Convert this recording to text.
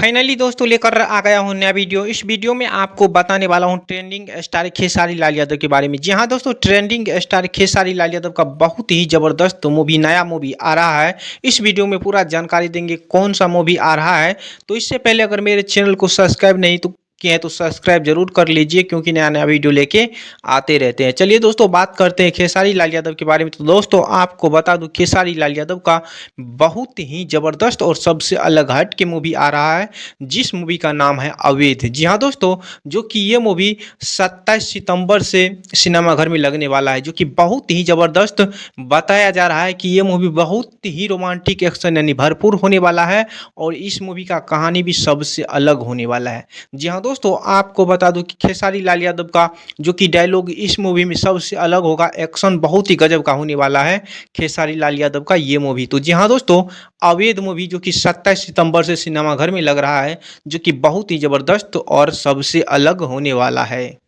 Finally दोस्तों लेकर आ गया हूँ नया वीडियो। इस वीडियो में आपको बताने वाला हूँ ट्रेंडिंग स्टार खेसारी लाल यादव के बारे में। जी हाँ दोस्तों, ट्रेंडिंग स्टार खेसारी लाल यादव का बहुत ही ज़बरदस्त मूवी, नया मूवी आ रहा है। इस वीडियो में पूरा जानकारी देंगे कौन सा मूवी आ रहा है। तो इससे पहले अगर मेरे चैनल को सब्सक्राइब नहीं तो किए हैं तो सब्सक्राइब जरूर कर लीजिए, क्योंकि नया नया वीडियो लेके आते रहते हैं। चलिए दोस्तों बात करते हैं खेसारी लाल यादव के बारे में। तो दोस्तों आपको बता दूं, खेसारी लाल यादव का बहुत ही ज़बरदस्त और सबसे अलग हट के मूवी आ रहा है, जिस मूवी का नाम है अवैध। जी हाँ दोस्तों, जो कि ये मूवी 27 सितंबर से सिनेमाघर में लगने वाला है, जो कि बहुत ही ज़बरदस्त बताया जा रहा है कि ये मूवी बहुत ही रोमांटिक एक्शन यानी भरपूर होने वाला है, और इस मूवी का कहानी भी सबसे अलग होने वाला है। जी हाँ दोस्तों, आपको बता दूं कि खेसारी लाल यादव का जो कि डायलॉग इस मूवी में सबसे अलग होगा, एक्शन बहुत ही गजब का होने वाला है खेसारी लाल यादव का ये मूवी। तो जी हाँ दोस्तों, अवैध मूवी जो कि 27 सितंबर से सिनेमाघर में लग रहा है, जो कि बहुत ही ज़बरदस्त और सबसे अलग होने वाला है।